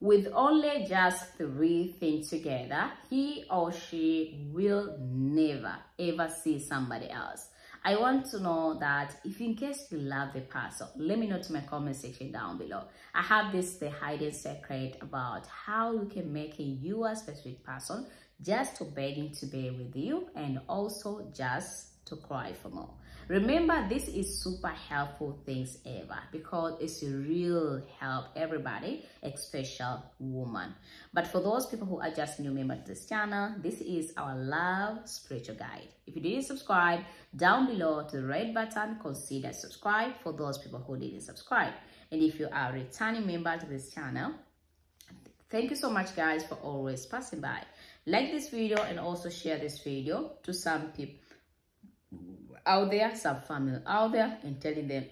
with only just 3 things together, he or she will never ever see somebody else. I want to know that if in case you love the person, let me know to my comment section down below. I have the hidden secret about how you can make a specific person just to begging to be with you and also just to cry for more. Remember, this is super helpful things ever because it's a real help everybody, especially woman. But for those people who are just new members to this channel, this is our love spiritual guide. If you didn't subscribe, down below to the red button, consider subscribe for those people who didn't subscribe. And if you are a returning member to this channel, thank you so much guys for always passing by. Like this video and also share this video to some people out there, some family out there, and telling them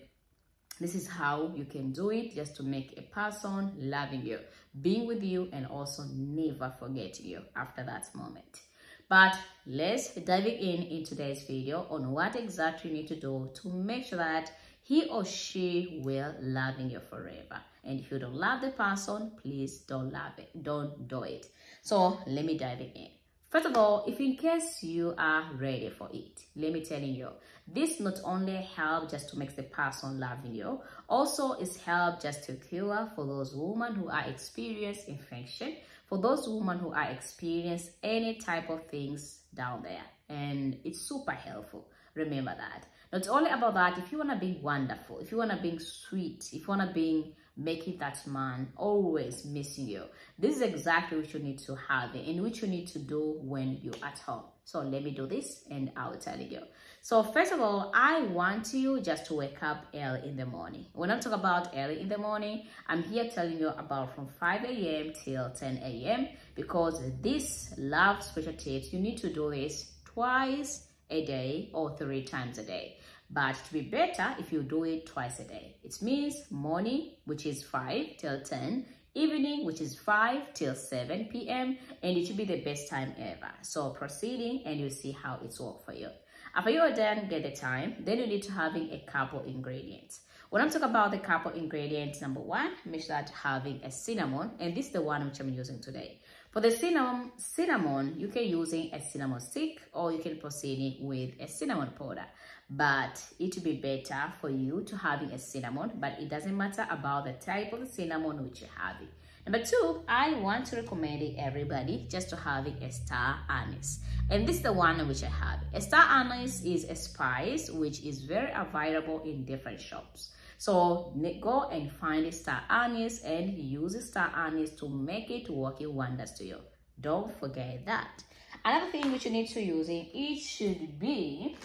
this is how you can do it just to make a person loving you, being with you, and also never forget you after that moment. But let's dive in today's video on what exactly you need to do to make sure that he or she will loving you forever. And if you don't love the person, please don't love it, don't do it. So let me dive in. First of all, if in case you are ready for it, let me tell you, this not only help just to make the person loving you, also is help just to cure for those women who are experience infection, for those women who are experience any type of things down there, and it's super helpful. Remember that. Not only about that, if you want to be wonderful, if you want to be sweet, if you want to be making that man always missing you, this is exactly what you need to have and which you need to do when you're at home. So let me do this and I'll tell you. So first of all, I want you just to wake up early in the morning. When I talk about early in the morning, I'm here telling you about from 5 a.m. till 10 a.m. because this love special tips, you need to do this twice a day or 3 times a day. But to be better if you do it twice a day. It means morning, which is 5 till 10, evening, which is 5 till 7 p.m. and it should be the best time ever. So proceeding and you see how it's work for you. After you are done, get the time, then you need to having a couple ingredients. When I'm talking about the couple ingredients, number 1, make sure that having a cinnamon, and this is the one which I'm using today. For the cinnamon, you can using a cinnamon stick or you can proceed with a cinnamon powder. But it will be better for you to having a cinnamon, but it doesn't matter about the type of cinnamon which you're having. Number 2, I want to recommend everybody just to having a star anise. And this is the one which I have. A star anise is a spice which is very available in different shops. So go and find a star anise and use a star anise to make it working wonders to you. Don't forget that. Another thing which you need to use it should be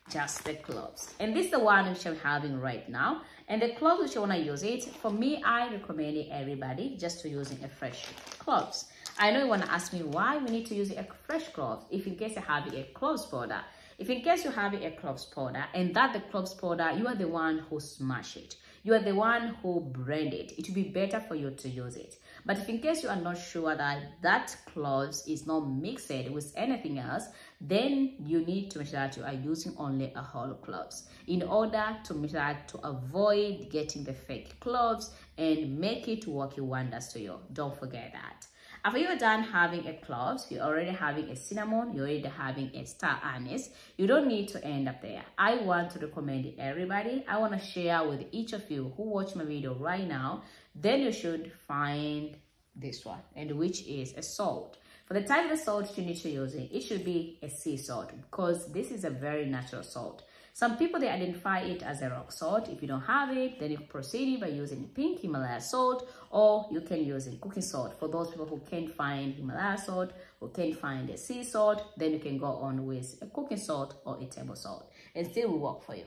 just the cloves, and this is the one which I'm having right now. And the cloves which I want to use it, for me, I recommend everybody just to using a fresh cloves. I know you want to ask me why we need to use a fresh cloves. If in case you have a cloves powder, if in case you have a cloves powder and that the cloves powder, you are the one who smash it, you are the one who blend it, it will be better for you to use it. But if in case you are not sure that cloves is not mixed with anything else, then you need to make sure that you are using only a whole cloves in order to make sure to avoid getting the fake cloves and make it working wonders to you. Don't forget that. After you're done having a cloves, you're already having a cinnamon, you're already having a star anise. You don't need to end up there. I want to recommend everybody. I want to share with each of you who watch my video right now. Then you should find this one, and which is a salt. For the type of salt you need to use it should be a sea salt because this is a very natural salt. Some people, they identify it as a rock salt. If you don't have it, then you proceed by using pink Himalaya salt, or you can use a cooking salt. For those people who can't find Himalaya salt, who can't find a sea salt, then you can go on with a cooking salt or a table salt, and still will work for you.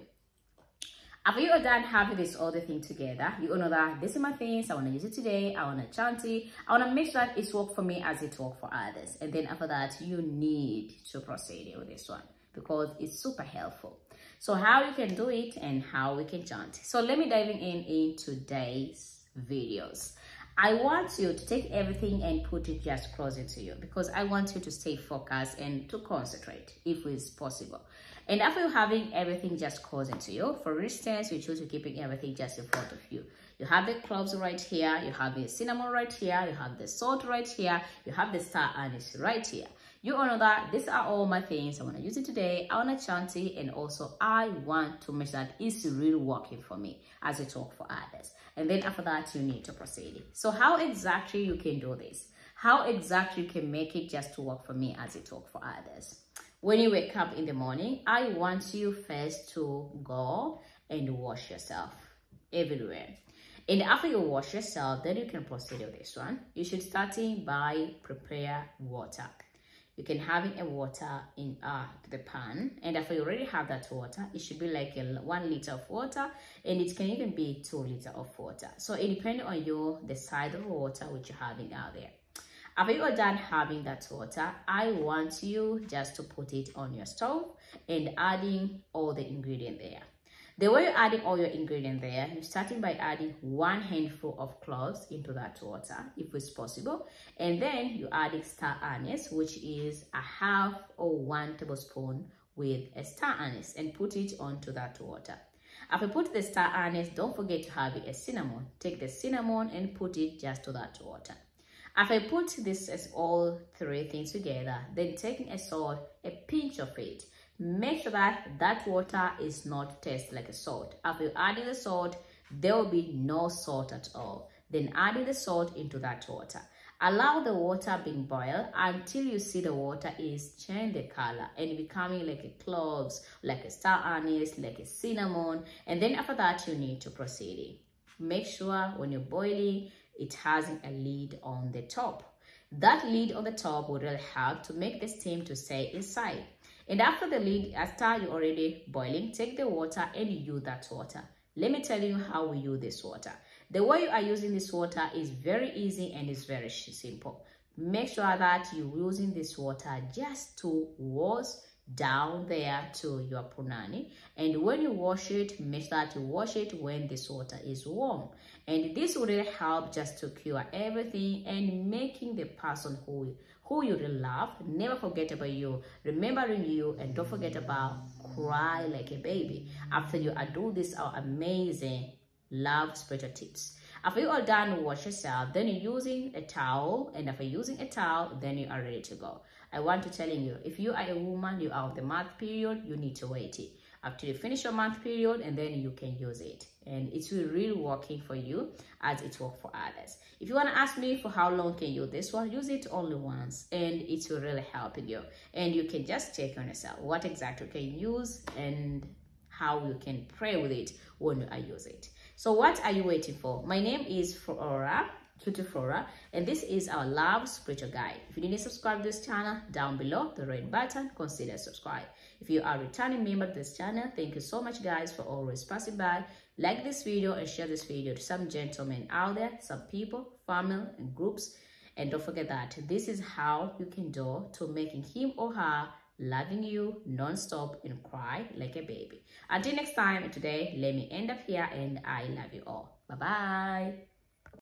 After you are done having this other thing together, you know that this is my things, I want to use it today, I want to chant it, I want to make sure that it's work for me as it work for others. And then after that, you need to proceed with this one because it's super helpful. So how you can do it and how we can chant. So let me dive in today's videos. I want you to take everything and put it just closer to you because I want you to stay focused and to concentrate if it's possible. And after you're having everything just closer to you, for instance, you choose to keeping everything just in front of you. You have the cloves right here, you have the cinnamon right here, you have the salt right here, you have the star anise right here. You all know that these are all my things. I want to use it today. I want to chant it, and also I want to make sure that it's really working for me as I talk for others. And then after that, you need to proceed. So how exactly you can do this? How exactly you can make it just to work for me as I talk for others? When you wake up in the morning, I want you first to go and wash yourself everywhere. And after you wash yourself, then you can proceed with this one. You should start by prepare water. You can have a water in the pan, and after you already have that water, it should be like 1 liter of water, and it can even be 2 liters of water. So it depends on you, the size of water which you're having out there. After you are done having that water, I want you just to put it on your stove and adding all the ingredients there. The way you're adding all your ingredients there, you're starting by adding 1 handful of cloves into that water, if it's possible. And then you're adding star anise, which is 1/2 or 1 tablespoon with a star anise, and put it onto that water. After you put the star anise, don't forget to have a cinnamon. Take the cinnamon and put it just to that water. After you put this as all 3 things together, then taking a salt, a pinch of it. Make sure that that water is not taste like a salt. After you adding the salt, there will be no salt at all. Then adding the salt into that water. Allow the water being boiled until you see the water is changing the color and becoming like a cloves, like a star anise, like a cinnamon. And then after that, you need to proceed. Make sure when you're boiling, it has a lid on the top. That lid on the top will really help to make the steam to stay inside. And after the lid, after you're already boiling, take the water and use that water. Let me tell you how we use this water. The way you are using this water is very easy and it's very simple. Make sure that you're using this water just to wash down there to your punani, and when you wash it, make sure that you wash it when this water is warm, and this will really help just to cure everything and making the person who you really love never forget about you, remembering you, and don't forget about cry like a baby after you do this our amazing love spiritual tips. After you are done, wash yourself, then you're using a towel, and after using a towel, then you are ready to go. I want to tell you, if you are a woman, you are on the month period, you need to wait it after you finish your month period, and then you can use it, and it's really working for you as it works for others. If you want to ask me for how long can you use this one, use it only once, and it will really help you, and you can just check on yourself what exactly you can use and how you can pray with it when you use it. So what are you waiting for? My name is Flora, and this is our love spiritual guide. If you need to subscribe to this channel, down below the red button, consider subscribe. If you are a returning member to this channel, thank you so much guys for always passing by. Like this video and share this video to some gentlemen out there, some people, family and groups, and don't forget that this is how you can do to making him or her loving you non-stop and cry like a baby. Until next time, today let me end up here, and I love you all. Bye bye.